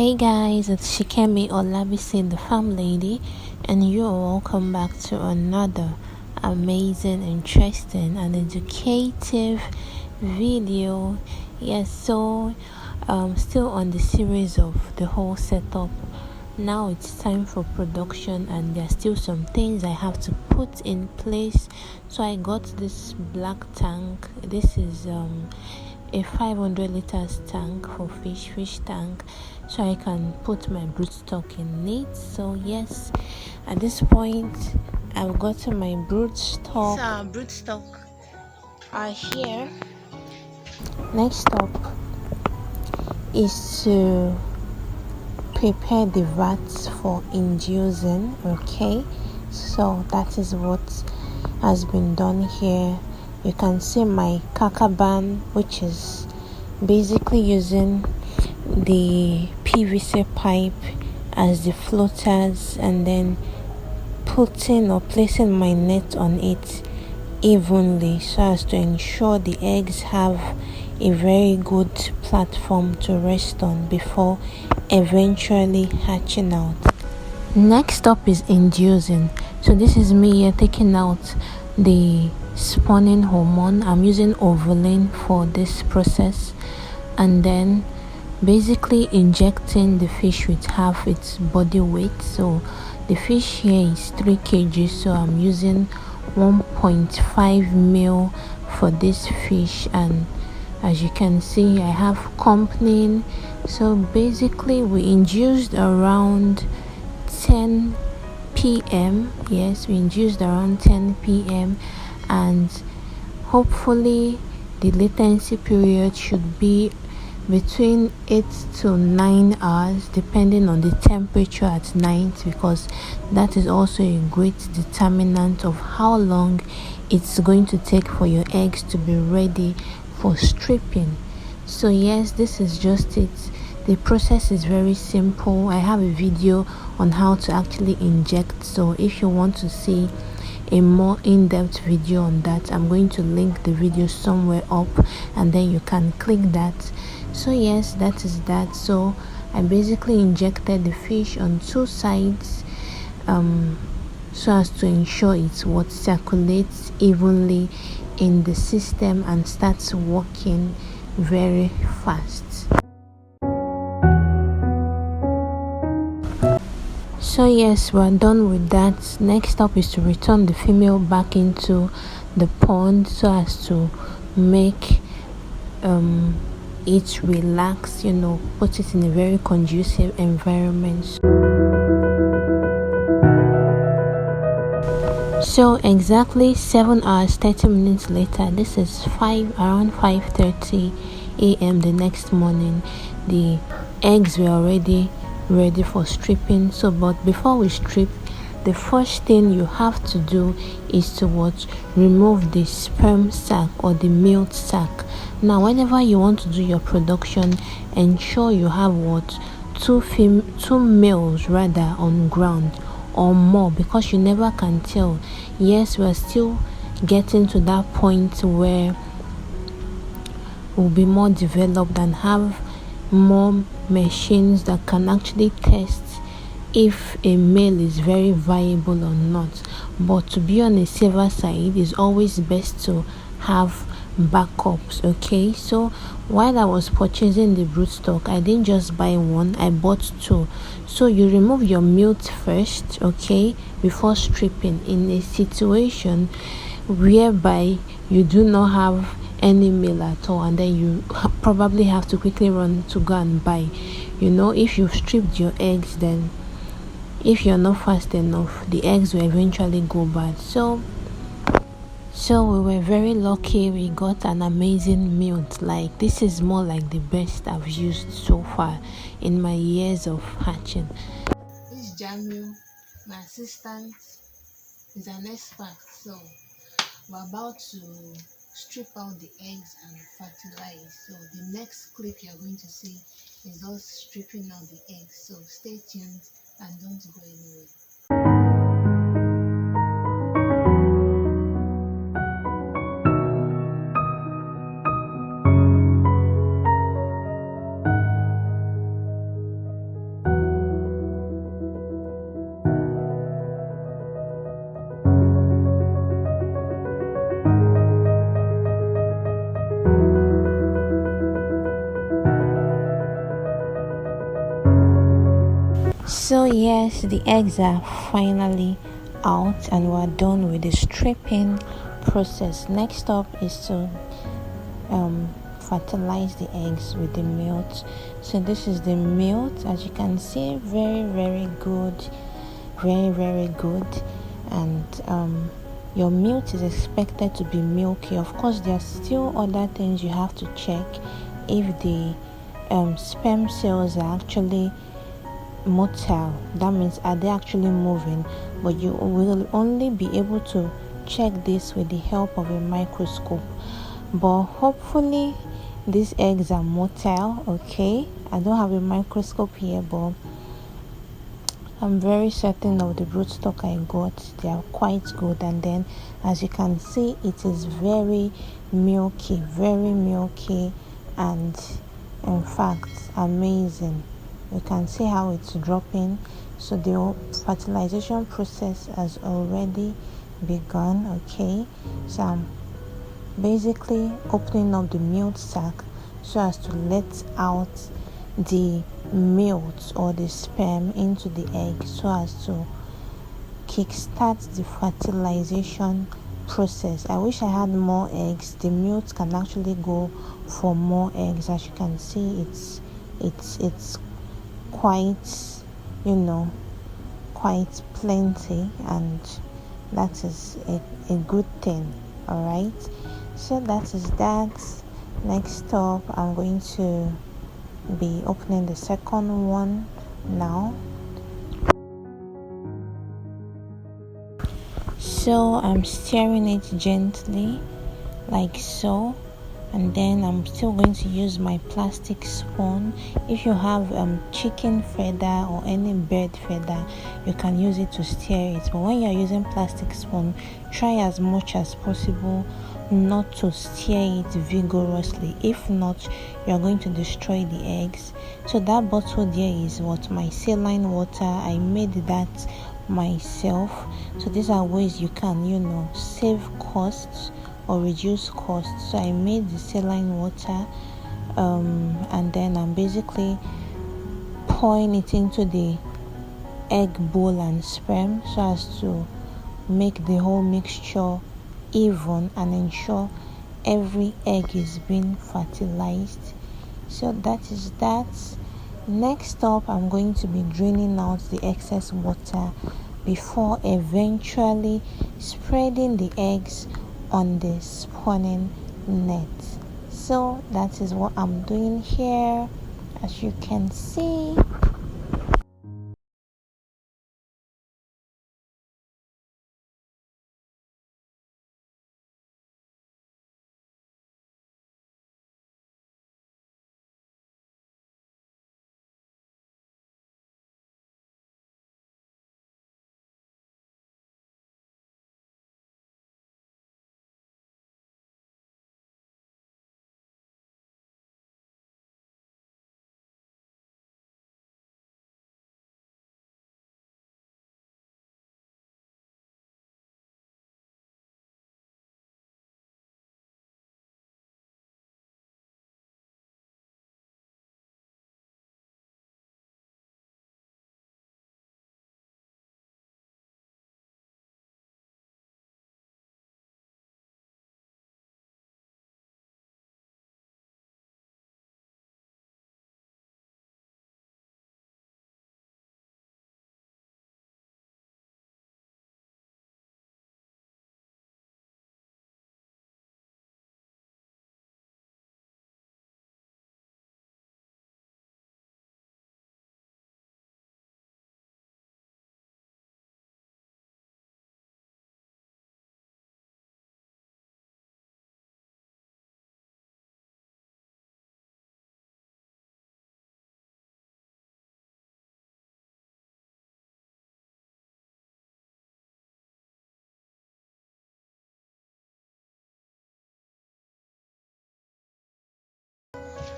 Hey guys, it's Shikemi Olabisi, the farm lady, and you're welcome back to another amazing, interesting, and educative video. Yes, so still on the series of the whole setup. Now it's time for production, and there's still some things I have to put in place. So I got this black tank. This is a 500 liters tank for fish tank, so I can put my broodstock in it. So yes, at this point I've gotten my broodstock. Broodstock are here. Next up is to prepare the vats for inducing. Okay, so that is what has been done here. You can see my Kakaban, which is basically using the PVC pipe as the floaters, and then putting or placing my net on it evenly so as to ensure the eggs have a very good platform to rest on before eventually hatching out. Next up is inducing. So this is me here taking out the spawning hormone. I'm using Ovalin for this process, and then basically injecting the fish with half its body weight. So the fish here is 3 kg, so I'm using 1.5 mil for this fish. And as you can see, I have company. So basically we induced around 10 p.m. Yes, we induced around 10 p.m. and hopefully the latency period should be between 8 to 9 hours, depending on the temperature at night, because that is also a great determinant of how long it's going to take for your eggs to be ready for stripping. So yes, this is just it. The process is very simple. I have a video on how to actually inject, so if you want to see a more in-depth video on that, I'm going to link the video somewhere up, and then you can click that. So yes, that is that. So I basically injected the fish on 2 sides so as to ensure it's what circulates evenly in the system and starts working very fast. So yes, we're done with that. Next up is to return the female back into the pond so as to make it relax, put it in a very conducive environment. So exactly 7 hours 30 minutes later, this is around 5:30 a.m. the next morning, the eggs were already ready for stripping. So but before we strip, the first thing you have to do is to remove the sperm sac or the milk sac. Now whenever you want to do your production, ensure you have two males rather on ground or more, because you never can tell. Yes, we're still getting to that point where we'll be more developed and have more machines that can actually test if a male is very viable or not. But to be on a safer side, it's always best to have backups. Okay, so while I was purchasing the broodstock, I didn't just buy one, I bought 2. So you remove your milk first, okay, before stripping, in a situation whereby you do not have any meal at all, and then you probably have to quickly run to go and buy. If you've stripped your eggs, then if you're not fast enough, the eggs will eventually go bad. So we were very lucky. We got an amazing milk. Like, this is more like the best I've used so far in my years of hatching. This Jamil, my assistant, is an expert, so we're about to strip out the eggs and fertilize. So the next clip you're going to see is us stripping out the eggs. So stay tuned and don't go anywhere. So yes, the eggs are finally out and we're done with the stripping process. Next up is to fertilize the eggs with the milk. So this is the milk, as you can see, very good, very good. And your milk is expected to be milky. Of course, there are still other things you have to check. If the sperm cells are actually motile, that means are they actually moving, but you will only be able to check this with the help of a microscope. But hopefully these eggs are motile. Okay, I don't have a microscope here, but I'm very certain of the rootstock I got. They are quite good, and then as you can see, it is very milky, and in fact amazing. You can see how it's dropping. So the fertilization process has already begun. Okay, so I'm basically opening up the milk sac so as to let out the milk or the sperm into the egg, so as to kickstart the fertilization process. I wish I had more eggs. The milk can actually go for more eggs. As you can see, it's quite, quite plenty, and that is a good thing. All right, so that is that. Next up, I'm going to be opening the second one now. So I'm stirring it gently like so, and then I'm still going to use my plastic spoon. If you have chicken feather or any bird feather, you can use it to stir it, but when you're using plastic spoon, try as much as possible not to stir it vigorously. If not, you're going to destroy the eggs. So that bottle there is what my saline water. I made that myself. So these are ways you can save costs or reduce costs. So I made the saline water, and then I'm basically pouring it into the egg bowl and sperm so as to make the whole mixture even and ensure every egg is being fertilized. So that is that. Next up, I'm going to be draining out the excess water before eventually spreading the eggs on the spawning net. So that is what I'm doing here, as you can see.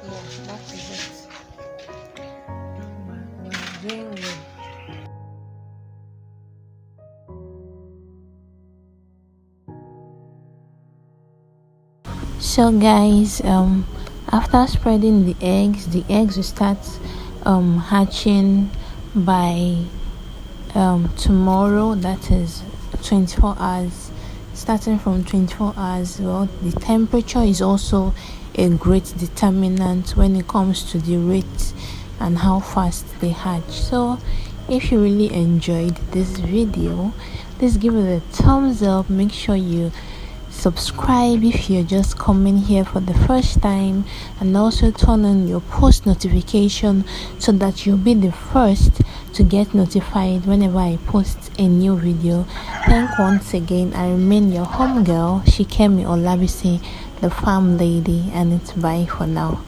Yeah, that is it. We're doing good. So guys, after spreading the eggs will start hatching by tomorrow, that is 24 hours. Starting from 24 hours, well, the temperature is also a great determinant when it comes to the rate and how fast they hatch. So if you really enjoyed this video, please give it a thumbs up. Make sure you subscribe if you're just coming here for the first time, and also turn on your post notification so that you'll be the first to get notified whenever I post a new video. Thank once again. I remain your home girl, Shikemi Olabisi, the farm lady, and it's bye for now.